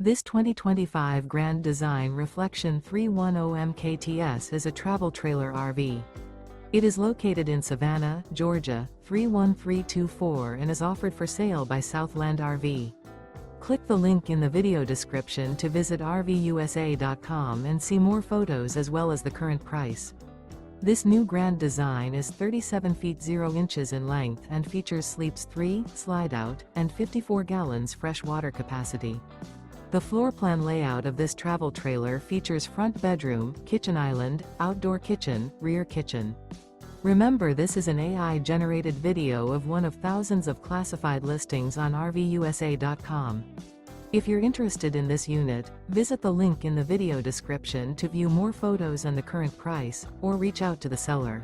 This 2025 Grand Design Reflection 310 MKTS is a travel trailer RV. It is located in Savannah, Georgia, 31324 and is offered for sale by Southland RV. Click the link in the video description to visit RVUSA.com and see more photos as well as the current price. This new Grand Design is 37 feet 0 inches in length and features sleeps 3, slide-out, and 54 gallons fresh water capacity. The floor plan layout of this travel trailer features front bedroom, kitchen island, outdoor kitchen, rear kitchen. Remember, this is an AI-generated video of one of thousands of classified listings on RVUSA.com. If you're interested in this unit, visit the link in the video description to view more photos and the current price, or reach out to the seller.